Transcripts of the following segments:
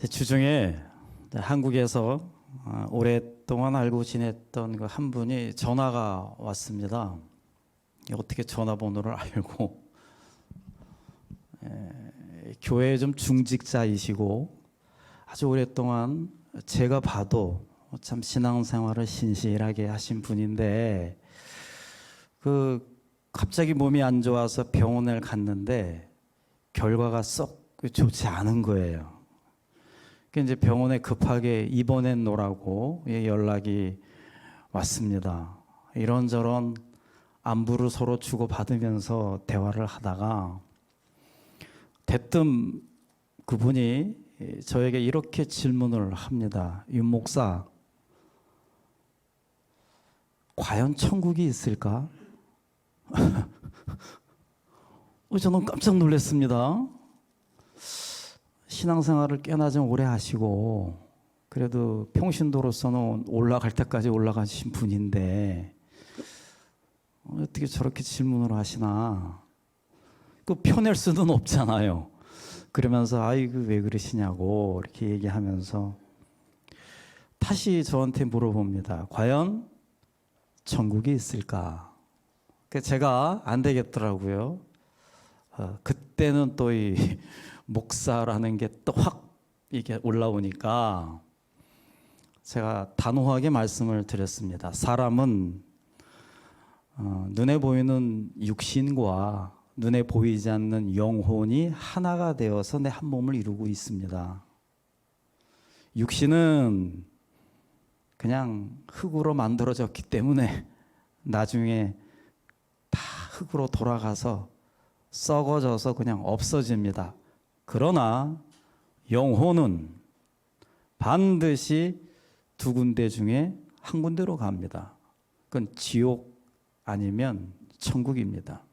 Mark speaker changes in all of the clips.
Speaker 1: 주중에 한국에서 오랫동안 알고 지냈던 그 한 분이 전화가 왔습니다. 어떻게 전화번호를 알고 교회 좀 중직자이시고 아주 오랫동안 제가 봐도 참 신앙생활을 신실하게 하신 분인데 갑자기 몸이 안 좋아서 병원을 갔는데 결과가 썩 좋지 않은 거예요. 이제 병원에 급하게 입원해 놓으라고 연락이 왔습니다. 이런저런 안부를 서로 주고받으면서 대화를 하다가 대뜸 그분이 저에게 이렇게 질문을 합니다. 윤 목사, 과연 천국이 있을까? 저는 깜짝 놀랐습니다. 신앙생활을 꽤나 좀 오래 하시고 그래도 평신도로서는 올라갈 때까지 올라가신 분인데 어떻게 저렇게 질문을 하시나? 펴낼 수는 없잖아요. 그러면서 아이고 왜 그러시냐고 이렇게 얘기하면서 다시 저한테 물어봅니다. 과연 천국이 있을까? 제가 안 되겠더라고요. 그때는 또 이 목사라는 게 또 확 이게 올라오니까 제가 단호하게 말씀을 드렸습니다. 사람은 눈에 보이는 육신과 눈에 보이지 않는 영혼이 하나가 되어서 내 한 몸을 이루고 있습니다. 육신은 그냥 흙으로 만들어졌기 때문에 나중에 다 흙으로 돌아가서 썩어져서 그냥 없어집니다. 그러나 영혼은 반드시 두 군데 중에 한 군데로 갑니다. 그건 지옥 아니면 천국입니다.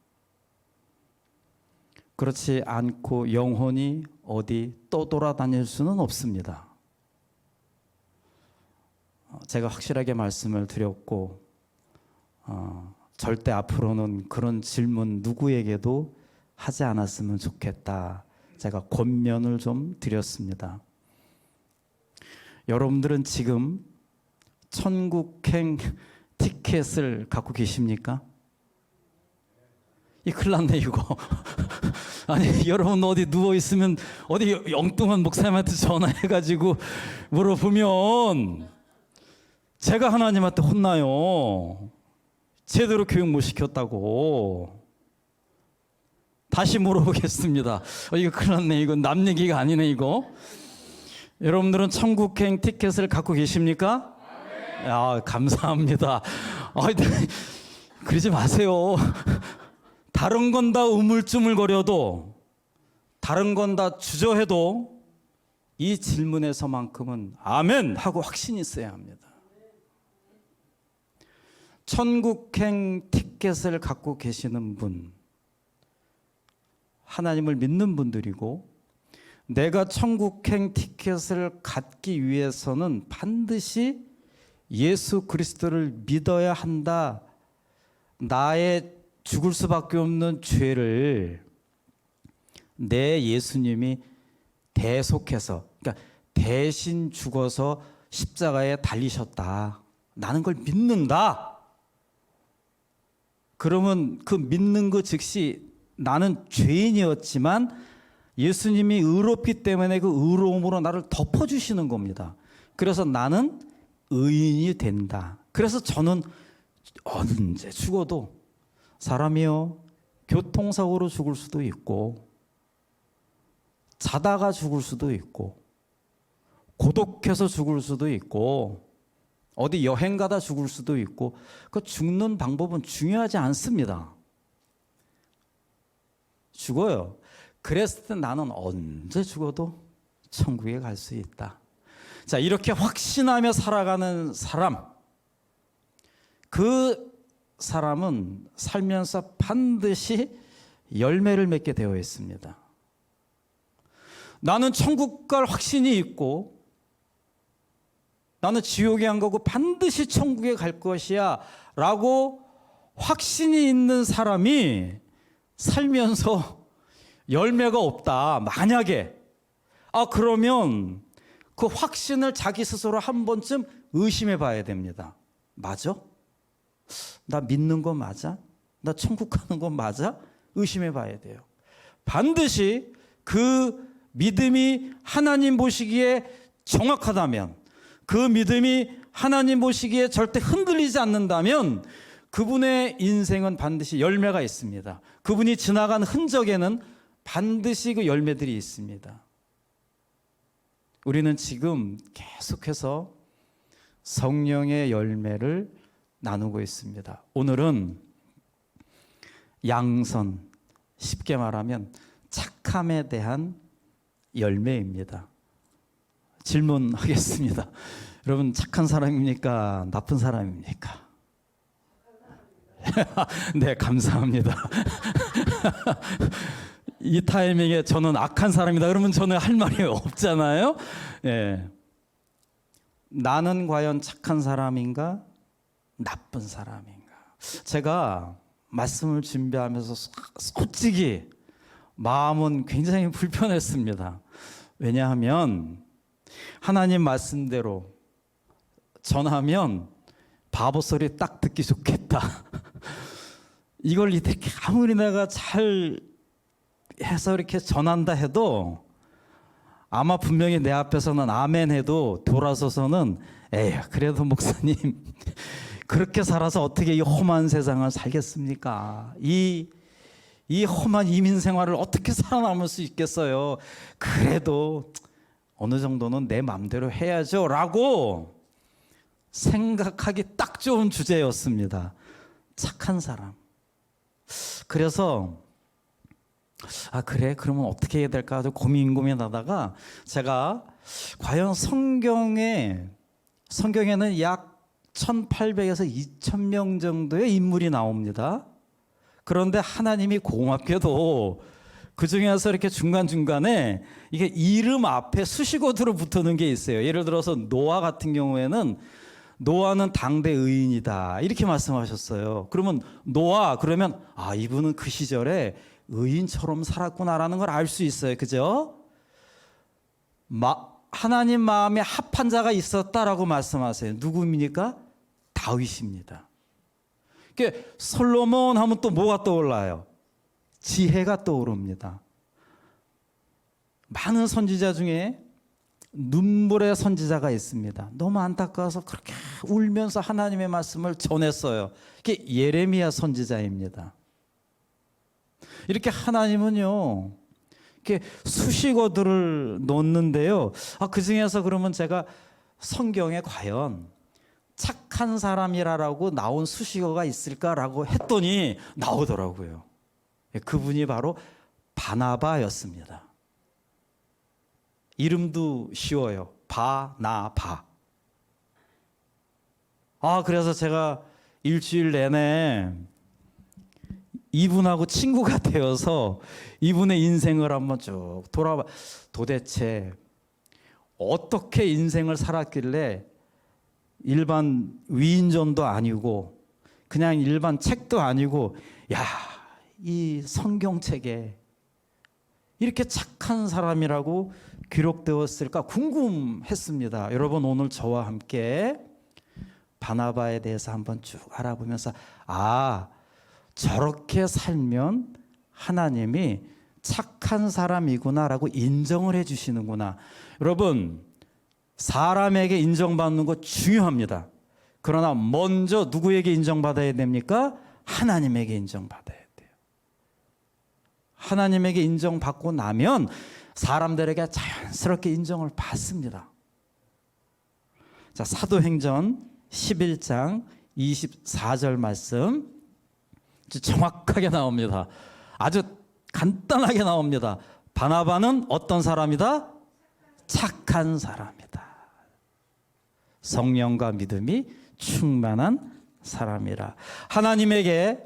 Speaker 1: 그렇지 않고 영혼이 어디 떠돌아다닐 수는 없습니다. 제가 확실하게 말씀을 드렸고 절대 앞으로는 그런 질문 누구에게도 하지 않았으면 좋겠다. 제가 권면을 좀 드렸습니다. 여러분들은 지금 천국행 티켓을 갖고 계십니까? 큰일 났네 이거. 아니 여러분 어디 누워있으면 어디 엉뚱한 목사님한테 전화해가지고 물어보면 제가 하나님한테 혼나요. 제대로 교육 못 시켰다고. 다시 물어보겠습니다. 이거 큰일 났네. 이거 남 얘기가 아니네 이거. 여러분들은 천국행 티켓을 갖고 계십니까? 감사합니다. 그러지 마세요. 다른 건 다 우물쭈물거려도 다른 건 다 주저해도 이 질문에서만큼은 아멘 하고 확신이 있어야 합니다. 천국행 티켓을 갖고 계시는 분, 하나님을 믿는 분들이고 내가 천국행 티켓을 갖기 위해서는 반드시 예수 그리스도를 믿어야 한다. 나의 죽을 수밖에 없는 죄를 내 예수님이 대속해서, 그러니까 대신 죽어서 십자가에 달리셨다. 나는 그걸 믿는다. 그러면 그 믿는 것 즉시 나는 죄인이었지만 예수님이 의롭기 때문에 그 의로움으로 나를 덮어주시는 겁니다. 그래서 나는 의인이 된다. 그래서 저는 언제 죽어도 사람이요 교통사고로 죽을 수도 있고 자다가 죽을 수도 있고 고독해서 죽을 수도 있고 어디 여행 가다 죽을 수도 있고 그 죽는 방법은 중요하지 않습니다. 죽어요. 그랬을 때 나는 언제 죽어도 천국에 갈 수 있다. 자, 이렇게 확신하며 살아가는 사람, 그 사람은 살면서 반드시 열매를 맺게 되어 있습니다. 나는 천국 갈 확신이 있고 나는 지옥에 안 가고 반드시 천국에 갈 것이야 라고 확신이 있는 사람이 살면서 열매가 없다. 만약에 그러면 그 확신을 자기 스스로 한 번쯤 의심해 봐야 됩니다. 맞아? 나 믿는 거 맞아? 나 천국 가는 거 맞아? 의심해 봐야 돼요. 반드시 그 믿음이 하나님 보시기에 정확하다면, 그 믿음이 하나님 보시기에 절대 흔들리지 않는다면 그분의 인생은 반드시 열매가 있습니다. 그분이 지나간 흔적에는 반드시 그 열매들이 있습니다. 우리는 지금 계속해서 성령의 열매를 나누고 있습니다. 오늘은 양선, 쉽게 말하면 착함에 대한 열매입니다. 질문하겠습니다. 여러분, 착한 사람입니까? 나쁜 사람입니까? 네, 감사합니다. 이 타이밍에 저는 악한 사람이다 그러면 저는 할 말이 없잖아요. 예. 나는 과연 착한 사람인가? 나쁜 사람인가? 제가 말씀을 준비하면서 솔직히 마음은 굉장히 불편했습니다. 왜냐하면 하나님 말씀대로 전하면 바보 소리 딱 듣기 좋겠다. 이걸 이렇게 아무리 내가 잘 해서 이렇게 전한다 해도 아마 분명히 내 앞에서는 아멘 해도 돌아서서는 에휴, 그래도 목사님 그렇게 살아서 어떻게 이 험한 세상을 살겠습니까? 이 험한 이민 생활을 어떻게 살아남을 수 있겠어요? 그래도 어느 정도는 내 마음대로 해야죠 라고 생각하기 딱 좋은 주제였습니다. 착한 사람. 그래서 그래? 그러면 어떻게 해야 될까? 아주 고민하다가 제가 과연 성경에는 약 1800에서 2000명 정도의 인물이 나옵니다. 그런데 하나님이 고맙게도 그 중에서 이렇게 중간중간에 이게 이름 앞에 수식어들로 붙는 게 있어요. 예를 들어서 노아 같은 경우에는 노아는 당대 의인이다 이렇게 말씀하셨어요. 그러면 노아 그러면 이분은 그 시절에 의인처럼 살았구나라는 걸 알 수 있어요. 그죠? 하나님 마음에 합한 자가 있었다라고 말씀하세요. 누구입니까? 다윗입니다. 솔로몬 하면 또 뭐가 떠올라요? 지혜가 떠오릅니다. 많은 선지자 중에 눈물의 선지자가 있습니다. 너무 안타까워서 그렇게 울면서 하나님의 말씀을 전했어요. 그게 예레미야 선지자입니다. 이렇게 하나님은요, 이렇게 수식어들을 놓는데요. 그 중에서 그러면 제가 성경에 과연 착한 사람이라고 나온 수식어가 있을까라고 했더니 나오더라고요. 그분이 바로 바나바였습니다. 이름도 쉬워요. 바나바. 그래서 제가 일주일 내내 이분하고 친구가 되어서 이분의 인생을 한번 쭉 돌아봐. 도대체 어떻게 인생을 살았길래 일반 위인전도 아니고 그냥 일반 책도 아니고 이 성경책에 이렇게 착한 사람이라고 기록되었을까 궁금했습니다. 여러분, 오늘 저와 함께 바나바에 대해서 한번 쭉 알아보면서 저렇게 살면 하나님이 착한 사람이구나라고 인정을 해 주시는구나. 여러분, 사람에게 인정받는 거 중요합니다. 그러나 먼저 누구에게 인정받아야 됩니까? 하나님에게 인정받아야 돼요. 하나님에게 인정받고 나면 사람들에게 자연스럽게 인정을 받습니다. 자, 사도행전 11장 24절 말씀 정확하게 나옵니다. 아주 간단하게 나옵니다. 바나바는 어떤 사람이다? 착한 사람이다. 성령과 믿음이 충만한 사람이라. 하나님에게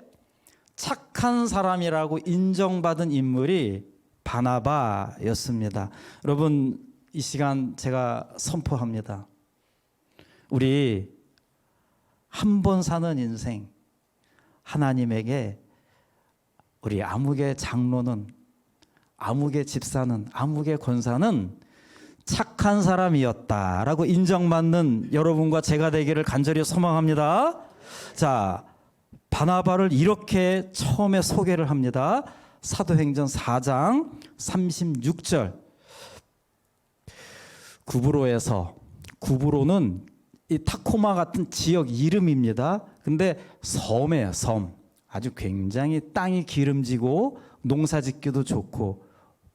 Speaker 1: 착한 사람이라고 인정받은 인물이 바나바였습니다. 여러분, 이 시간 제가 선포합니다. 우리 한 번 사는 인생, 하나님에게 우리 아무개 장로는, 아무개 집사는, 아무개 권사는 착한 사람이었다라고 인정받는 여러분과 제가 되기를 간절히 소망합니다. 자, 바나바를 이렇게 처음에 소개를 합니다. 사도행전 4장 36절. 구브로에서, 구브로는 이 타코마 같은 지역 이름입니다. 근데 섬이에요, 섬. 아주 굉장히 땅이 기름지고 농사짓기도 좋고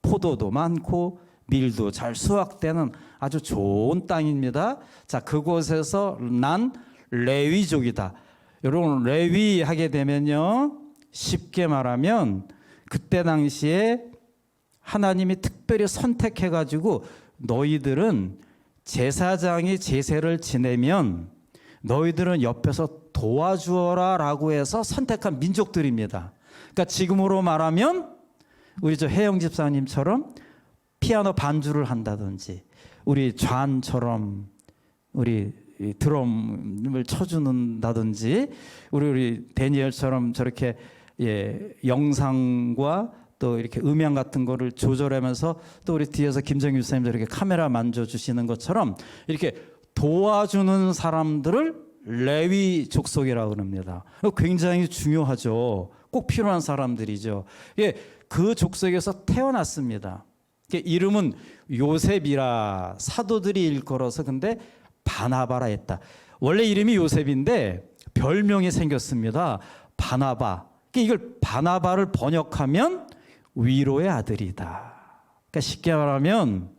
Speaker 1: 포도도 많고 밀도 잘 수확되는 아주 좋은 땅입니다. 자, 그곳에서 난 레위족이다. 여러분, 레위 하게 되면요, 쉽게 말하면 그때 당시에 하나님이 특별히 선택해 가지고 너희들은 제사장이 제사를 지내면 너희들은 옆에서 도와주어라 라고 해서 선택한 민족들입니다. 그러니까 지금으로 말하면 우리 저 혜영 집사님처럼 피아노 반주를 한다든지, 우리 좌안처럼 우리 드럼을 쳐주는다든지, 우리 데니엘처럼 저렇게 영상과 또 이렇게 음향 같은 거를 조절하면서, 또 우리 뒤에서 김정일 목사님 저렇게 카메라 만져주시는 것처럼 이렇게 도와주는 사람들을 레위 족속이라고 합니다. 굉장히 중요하죠. 꼭 필요한 사람들이죠. 그 족속에서 태어났습니다. 이름은 요셉이라 사도들이 일컬어서 근데 바나바라 했다. 원래 이름이 요셉인데 별명이 생겼습니다. 바나바. 이걸 바나바를 번역하면 위로의 아들이다. 그러니까 쉽게 말하면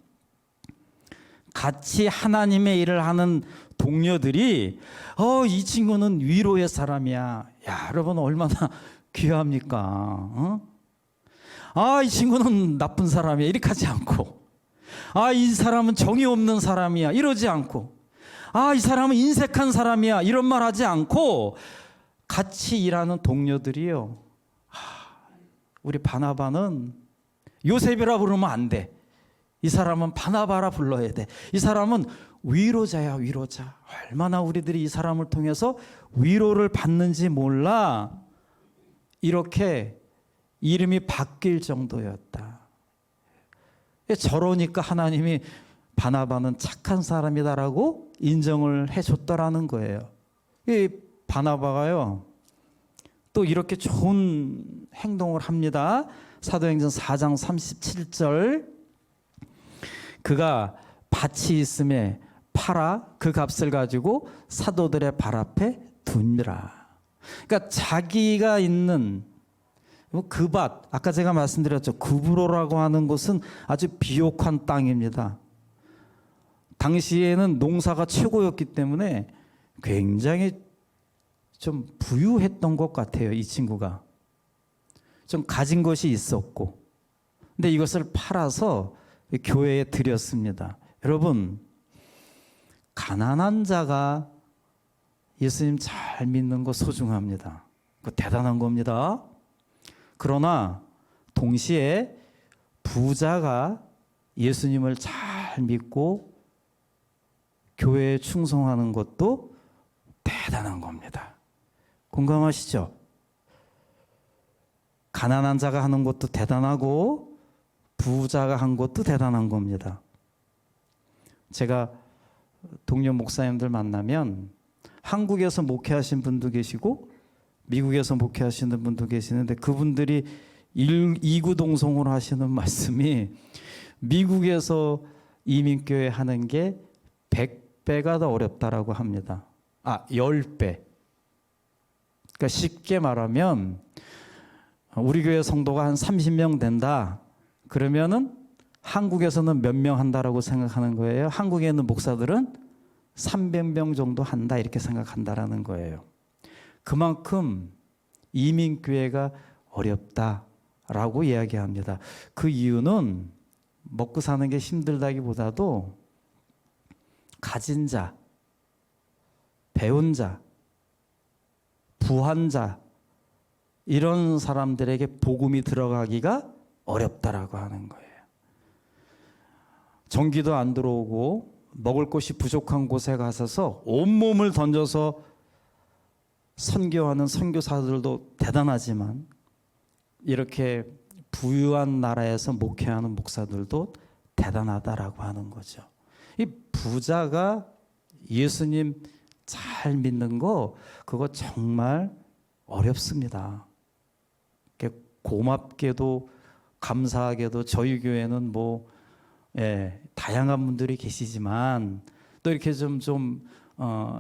Speaker 1: 같이 하나님의 일을 하는 동료들이 이 친구는 위로의 사람이야. 야, 여러분 얼마나 귀합니까? 이 친구는 나쁜 사람이야. 이렇게 하지 않고, 이 사람은 정이 없는 사람이야. 이러지 않고, 이 사람은 인색한 사람이야. 이런 말 하지 않고 같이 일하는 동료들이요. 우리 바나바는 요셉이라 부르면 안 돼. 이 사람은 바나바라 불러야 돼. 이 사람은 위로자야, 위로자. 얼마나 우리들이 이 사람을 통해서 위로를 받는지 몰라. 이렇게 이름이 바뀔 정도였다. 저러니까 하나님이 바나바는 착한 사람이다라고 인정을 해줬더라는 거예요. 이 바나바가요, 또 이렇게 좋은 행동을 합니다. 사도행전 4장 37절. 그가 밭이 있음에 팔아 그 값을 가지고 사도들의 발 앞에 두니라. 그러니까 자기가 있는 그 밭, 아까 제가 말씀드렸죠. 구브로라고 하는 곳은 아주 비옥한 땅입니다. 당시에는 농사가 최고였기 때문에 굉장히 좀 부유했던 것 같아요. 이 친구가 좀 가진 것이 있었고, 근데 이것을 팔아서 교회에 드렸습니다. 여러분, 가난한 자가 예수님 잘 믿는 거 소중합니다. 그거 대단한 겁니다. 그러나 동시에 부자가 예수님을 잘 믿고 교회에 충성하는 것도 대단한 겁니다. 공감하시죠? 가난한 자가 하는 것도 대단하고 부자가 한 것도 대단한 겁니다. 제가 동료 목사님들 만나면 한국에서 목회하신 분도 계시고 미국에서 목회하시는 분도 계시는데, 그분들이 이구동성으로 하시는 말씀이 미국에서 이민교회 하는 게 100배가 더 어렵다라고 합니다. 10배. 그러니까 쉽게 말하면 우리 교회 성도가 한 30명 된다. 그러면은 한국에서는 몇 명 한다라고 생각하는 거예요. 한국에 있는 목사들은 300명 정도 한다 이렇게 생각한다라는 거예요. 그만큼 이민교회가 어렵다라고 이야기합니다. 그 이유는 먹고 사는 게 힘들다기보다도 가진 자, 배운 자, 부한 자, 이런 사람들에게 복음이 들어가기가 어렵다라고 하는 거예요. 전기도 안 들어오고 먹을 것이 부족한 곳에 가서서 온몸을 던져서 선교하는 선교사들도 대단하지만 이렇게 부유한 나라에서 목회하는 목사들도 대단하다라고 하는 거죠. 이 부자가 예수님 잘 믿는 거 그거 정말 어렵습니다. 고맙게도 감사하게도 저희 교회는 다양한 분들이 계시지만 또 이렇게 좀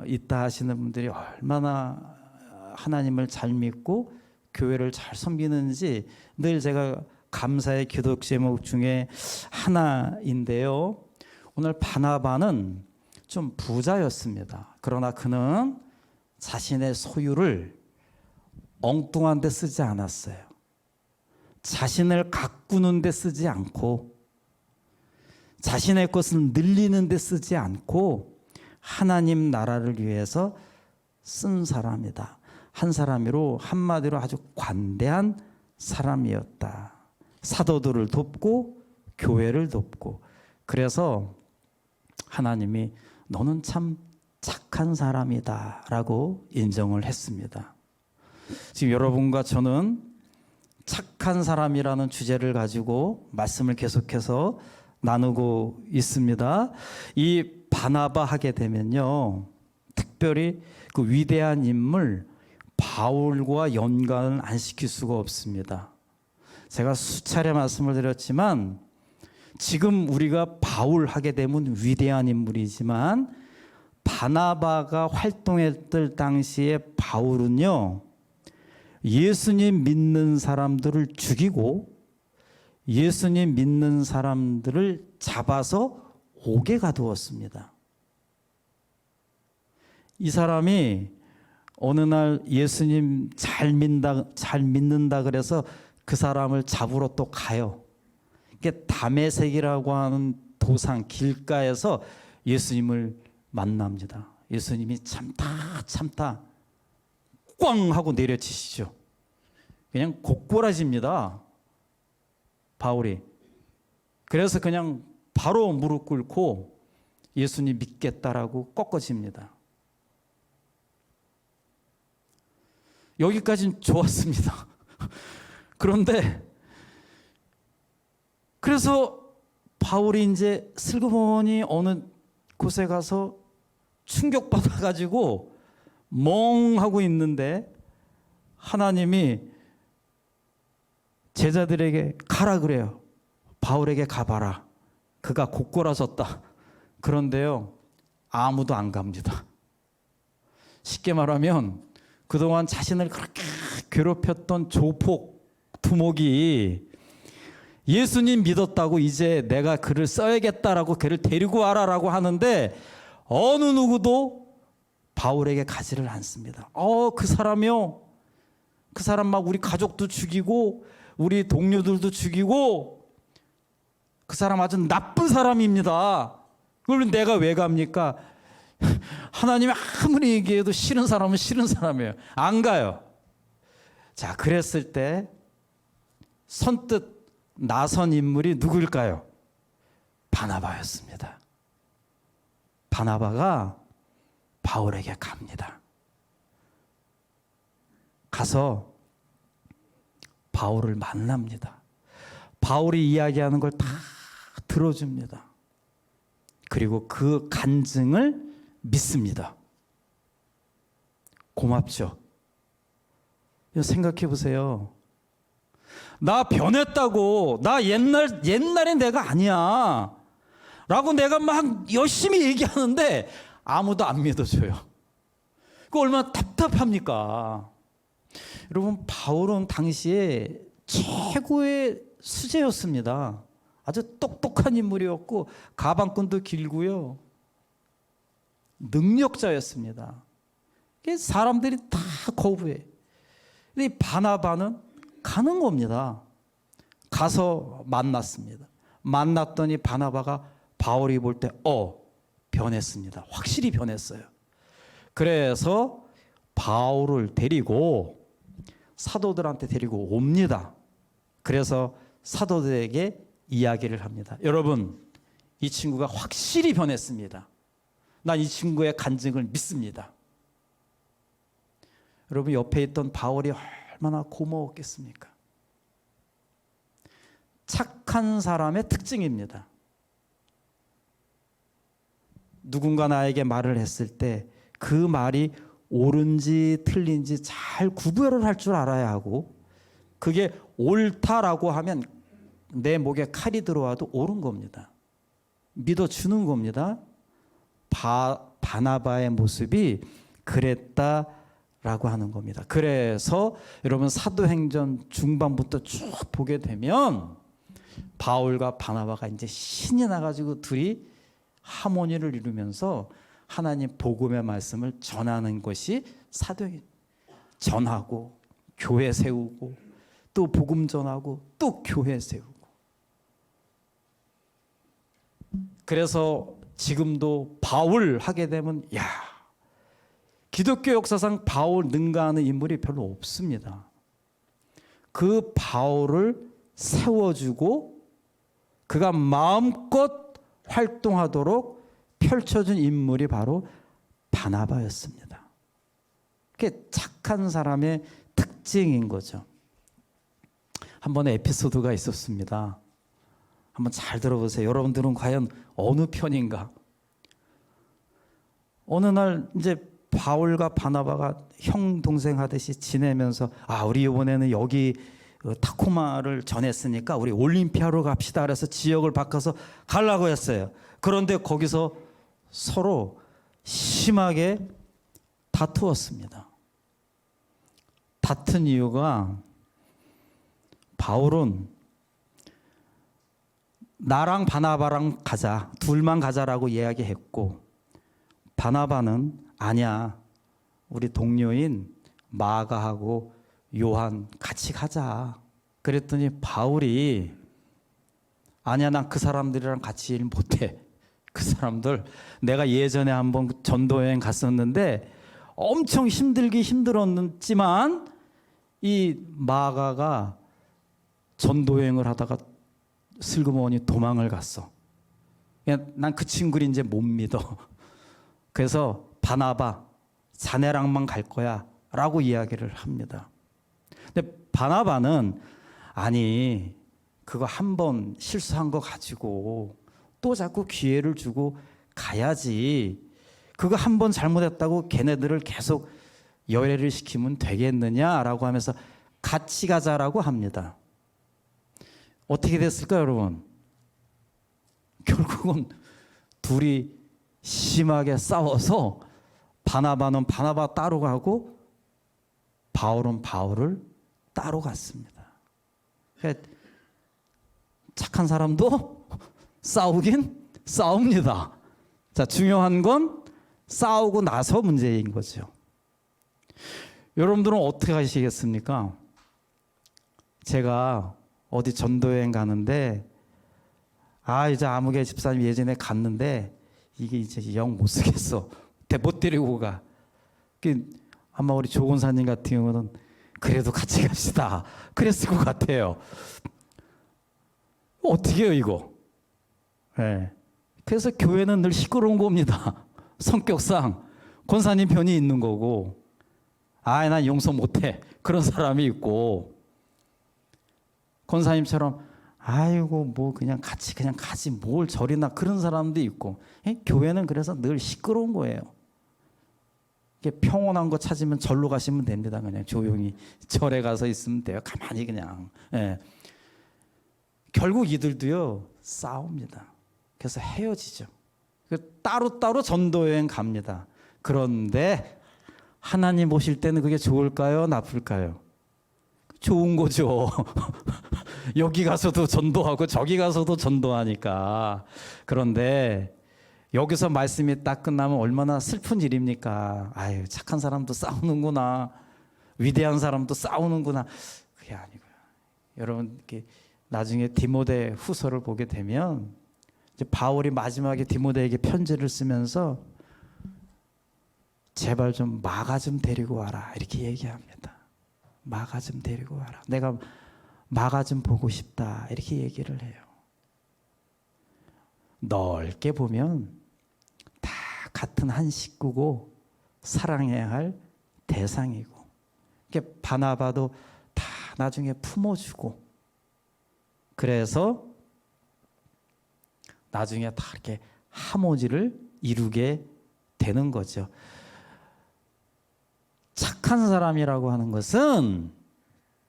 Speaker 1: 있다 하시는 분들이 얼마나 하나님을 잘 믿고 교회를 잘 섬기는지 늘 제가 감사의 기도 제목 중에 하나인데요. 오늘 바나바는 좀 부자였습니다. 그러나 그는 자신의 소유를 엉뚱한 데 쓰지 않았어요. 자신을 가꾸는 데 쓰지 않고 자신의 것을 늘리는 데 쓰지 않고 하나님 나라를 위해서 쓴 사람이다. 한 사람으로 한마디로 아주 관대한 사람이었다. 사도들을 돕고 교회를 돕고 그래서 하나님이 너는 참 착한 사람이다 라고 인정을 했습니다. 지금 여러분과 저는 착한 사람이라는 주제를 가지고 말씀을 계속해서 나누고 있습니다. 이 바나바 하게 되면요, 특별히 그 위대한 인물 바울과 연관을 안 시킬 수가 없습니다. 제가 수차례 말씀을 드렸지만 지금 우리가 바울 하게 되면 위대한 인물이지만 바나바가 활동했을 당시에 바울은요, 예수님 믿는 사람들을 죽이고 예수님 믿는 사람들을 잡아서 옥에 가두었습니다. 이 사람이 어느 날 예수님 잘 믿는다 그래서 그 사람을 잡으러 또 가요. 이게 다메섹이라고 하는 도상 길가에서 예수님을 만납니다. 예수님이 참다 꽝 하고 내려치시죠. 그냥 곧꼬라집니다. 바울이. 그래서 그냥 바로 무릎 꿇고 예수님 믿겠다라고 꺾어집니다. 여기까지는 좋았습니다. 그런데 그래서 바울이 이제 슬그머니 어느 곳에 가서 충격받아가지고 멍하고 있는데 하나님이 제자들에게 가라 그래요. 바울에게 가봐라. 그가 곧꼬라졌다. 그런데요, 아무도 안 갑니다. 쉽게 말하면 그동안 자신을 그렇게 괴롭혔던 조폭 두목이 예수님 믿었다고 이제 내가 그를 써야겠다라고 그를 데리고 와라라고 하는데 어느 누구도 바울에게 가지를 않습니다. 그 사람이요. 그 사람 막 우리 가족도 죽이고 우리 동료들도 죽이고 그 사람 아주 나쁜 사람입니다. 그걸 내가 왜 갑니까? 하나님이 아무리 얘기해도 싫은 사람은 싫은 사람이에요. 안 가요. 자, 그랬을 때 선뜻 나선 인물이 누구일까요? 바나바였습니다. 바나바가 바울에게 갑니다. 가서 바울을 만납니다. 바울이 이야기하는 걸 다 들어줍니다. 그리고 그 간증을 믿습니다. 고맙죠? 생각해 보세요. 나 변했다고, 나 옛날에 내가 아니야 라고 내가 막 열심히 얘기하는데 아무도 안 믿어줘요. 그 얼마나 답답합니까? 여러분, 바울은 당시에 최고의 수재였습니다. 아주 똑똑한 인물이었고 가방끈도 길고요, 능력자였습니다. 사람들이 다 거부해. 근데 이 바나바는 가는 겁니다. 가서 만났습니다. 만났더니 바나바가 바울이 볼 때 변했습니다. 확실히 변했어요. 그래서 바울을 데리고 사도들한테 데리고 옵니다. 그래서 사도들에게 이야기를 합니다. 여러분, 이 친구가 확실히 변했습니다. 난 이 친구의 간증을 믿습니다. 여러분, 옆에 있던 바울이 얼마나 고마웠겠습니까? 착한 사람의 특징입니다. 누군가 나에게 말을 했을 때 그 말이 옳은지 틀린지 잘 구별을 할 줄 알아야 하고, 그게 옳다라고 하면 내 목에 칼이 들어와도 옳은 겁니다. 믿어주는 겁니다. 바나바의 모습이 그랬다라고 하는 겁니다. 그래서 여러분 사도행전 중반부터 쭉 보게 되면 바울과 바나바가 이제 신이 나가지고 둘이 하모니를 이루면서 하나님 복음의 말씀을 전하는 것이 사도행전. 전하고 교회 세우고 또 복음 전하고 또 교회 세우고. 그래서 지금도 바울 하게 되면 기독교 역사상 바울 능가하는 인물이 별로 없습니다. 그 바울을 세워주고 그가 마음껏 활동하도록 펼쳐준 인물이 바로 바나바였습니다. 그게 착한 사람의 특징인 거죠. 한 번의 에피소드가 있었습니다. 한번 잘 들어보세요. 여러분들은 과연 어느 편인가? 어느 날 이제 바울과 바나바가 형 동생 하듯이 지내면서 우리 이번에는 여기 타코마를 전했으니까 우리 올림피아로 갑시다. 그래서 지역을 바꿔서 가려고 했어요. 그런데 거기서 서로 심하게 다투었습니다. 다툰 이유가 바울은 나랑 바나바랑 가자, 둘만 가자라고 이야기했고, 바나바는 아니야, 우리 동료인 마가하고 요한 같이 가자. 그랬더니 바울이 아니야, 난 그 사람들이랑 같이 일 못해. 그 사람들 내가 예전에 한번 전도여행 갔었는데 엄청 힘들었지만 이 마가가 전도여행을 하다가 슬그머니 도망을 갔어. 난 그 친구를 이제 못 믿어. 그래서 바나바, 자네랑만 갈 거야 라고 이야기를 합니다. 근데 바나바는 아니, 그거 한 번 실수한 거 가지고 또 자꾸 기회를 주고 가야지. 그거 한 번 잘못했다고 걔네들을 계속 열애를 시키면 되겠느냐라고 하면서 같이 가자라고 합니다. 어떻게 됐을까요, 여러분? 결국은 둘이 심하게 싸워서 바나바는 바나바 따로 가고 바울은 바울을 따로 갔습니다. 착한 사람도 싸우긴 싸웁니다. 자, 중요한 건 싸우고 나서 문제인 거죠. 여러분들은 어떻게 하시겠습니까? 제가 어디 전도여행 가는데 이제 아무개 집사님 예전에 갔는데 이게 이제 영 못 쓰겠어. 못 데리고 가. 아마 우리 조건사님 같은 경우는 그래도 같이 갑시다. 그랬을 것 같아요. 어떻게 해요, 이거? 네. 그래서 교회는 늘 시끄러운 겁니다. 성격상 권사님 편이 있는 거고, 난 용서 못해. 그런 사람이 있고, 권사님처럼 아이고 뭐 그냥 가지 뭘 저리나 그런 사람도 있고. 교회는 그래서 늘 시끄러운 거예요. 평온한 거 찾으면 절로 가시면 됩니다. 그냥 조용히 절에 가서 있으면 돼요. 가만히 그냥. 결국 이들도요 싸웁니다. 그래서 헤어지죠. 따로따로 전도여행 갑니다. 그런데 하나님 보실 때는 그게 좋을까요? 나쁠까요? 좋은 거죠. 여기 가서도 전도하고 저기 가서도 전도하니까. 그런데 여기서 말씀이 딱 끝나면 얼마나 슬픈 일입니까? 착한 사람도 싸우는구나. 위대한 사람도 싸우는구나. 그게 아니고요. 여러분 나중에 디모데 후서를 보게 되면 이제 바울이 마지막에 디모데에게 편지를 쓰면서 제발 좀 마가 좀 데리고 와라 이렇게 얘기합니다. 마가 좀 데리고 와라. 내가 마가 좀 보고 싶다 이렇게 얘기를 해요. 넓게 보면 다 같은 한 식구고 사랑해야 할 대상이고, 이렇게 바나바도 다 나중에 품어주고, 그래서 나중에 다 이렇게 하모니를 이루게 되는 거죠. 착한 사람이라고 하는 것은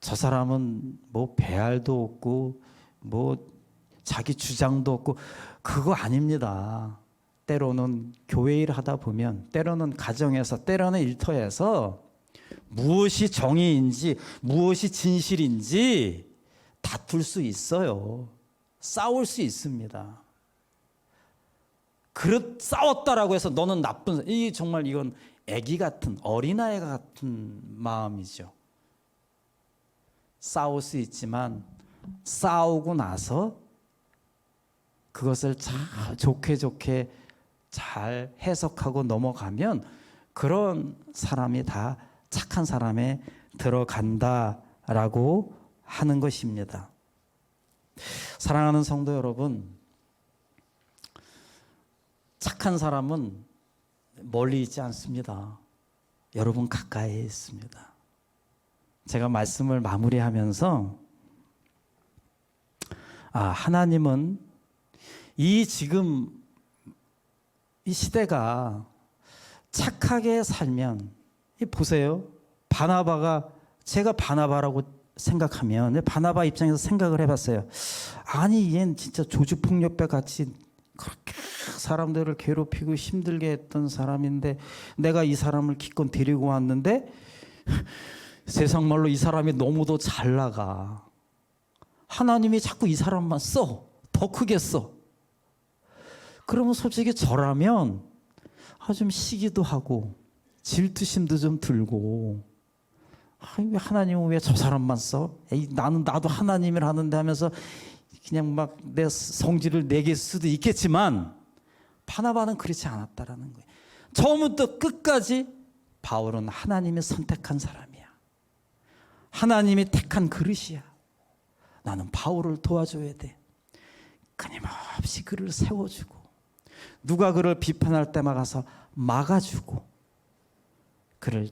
Speaker 1: 저 사람은 뭐 배알도 없고 뭐 자기 주장도 없고 그거 아닙니다. 때로는 교회 일 하다 보면, 때로는 가정에서, 때로는 일터에서 무엇이 정의인지 무엇이 진실인지 다툴 수 있어요. 싸울 수 있습니다. 싸웠다라고 해서 너는 나쁜, 정말 이건 애기 같은, 어린아이 같은 마음이죠. 싸울 수 있지만 싸우고 나서 그것을 좋게 잘 해석하고 넘어가면 그런 사람이 다 착한 사람에 들어간다라고 하는 것입니다. 사랑하는 성도 여러분, 착한 사람은 멀리 있지 않습니다. 여러분 가까이에 있습니다. 제가 말씀을 마무리하면서 하나님은 지금 이 시대가 착하게 살면, 보세요. 제가 바나바라고 생각하면, 바나바 입장에서 생각을 해봤어요. 아니 얘는 진짜 조주폭력배 같이 그렇게 사람들을 괴롭히고 힘들게 했던 사람인데 내가 이 사람을 기껏 데리고 왔는데 세상 말로 이 사람이 너무도 잘 나가. 하나님이 자꾸 이 사람만 써. 더 크게 써. 그러면 솔직히 저라면 좀 시기도 하고 질투심도 좀 들고, 왜 하나님은 왜 저 사람만 써? 나도 하나님을 하는데 하면서 그냥 막 내 성질을 내게 수도 있겠지만 바나바는 그렇지 않았다라는 거예요. 처음부터 끝까지 바울은 하나님이 선택한 사람이야. 하나님이 택한 그릇이야. 나는 바울을 도와줘야 돼. 끊임없이 그를 세워주고, 누가 그를 비판할 때만 가서 막아주고, 그를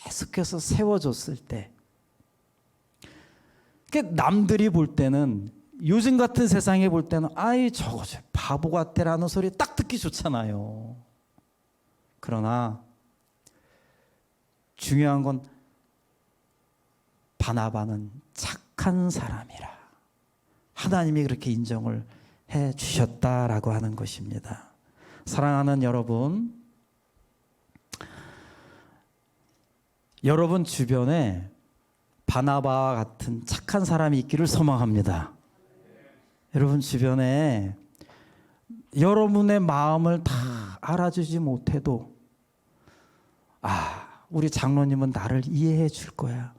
Speaker 1: 계속해서 세워줬을 때, 남들이 볼 때는, 요즘 같은 세상에 볼 때는 저거 바보 같애라는 소리 딱 듣기 좋잖아요. 그러나 중요한 건 바나바는 착한 사람이라 하나님이 그렇게 인정을 해 주셨다라고 하는 것입니다. 사랑하는 여러분, 여러분 주변에 바나바와 같은 착한 사람이 있기를 소망합니다. 여러분 주변에 여러분의 마음을 다 알아주지 못해도 우리 장로님은 나를 이해해 줄 거야.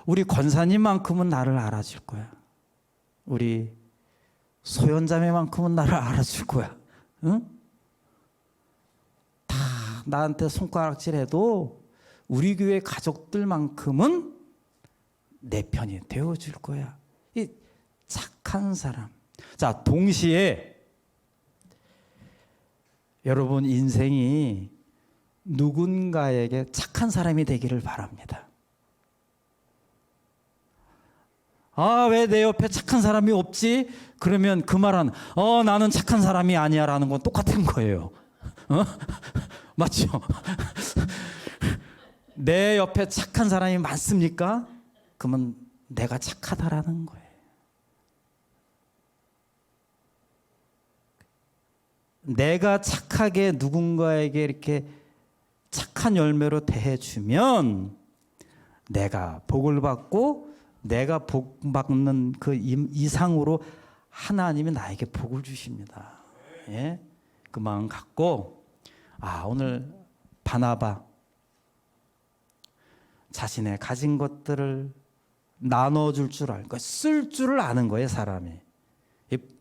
Speaker 1: 우리 권사님만큼은 나를 알아줄 거야. 우리 소연자매만큼은 나를 알아줄 거야. 응? 다 나한테 손가락질해도 우리 교회 가족들만큼은 내 편이 되어줄 거야. 이 착한 사람. 자, 동시에 여러분 인생이 누군가에게 착한 사람이 되기를 바랍니다. 왜 내 옆에 착한 사람이 없지? 그러면 그 말은 나는 착한 사람이 아니야 라는 건 똑같은 거예요. 맞죠? 내 옆에 착한 사람이 많습니까? 그러면 내가 착하다라는 거예요. 내가 착하게 누군가에게 이렇게 착한 열매로 대해주면 내가 복을 받고, 내가 복 받는 그 이상으로 하나님이 나에게 복을 주십니다. 예? 그 마음 갖고 오늘 바나바 자신의 가진 것들을 나눠줄 줄 알고 쓸 줄을 아는 거예요. 사람이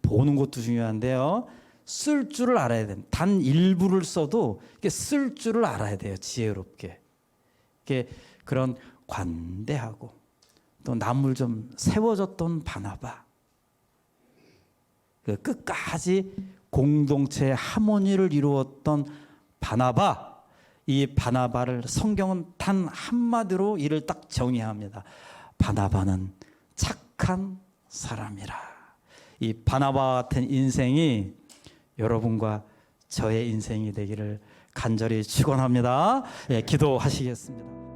Speaker 1: 보는 것도 중요한데요, 쓸 줄을 알아야 돼요. 단 일부를 써도 쓸 줄을 알아야 돼요. 지혜롭게. 그런 관대하고 또 남을 좀 세워줬던 바나바, 끝까지 공동체의 하모니를 이루었던 바나바, 이 바나바를 성경은 단 한마디로 이를 딱 정의합니다. 바나바는 착한 사람이라. 이 바나바 같은 인생이 여러분과 저의 인생이 되기를 간절히 축원합니다. 예, 기도하시겠습니다.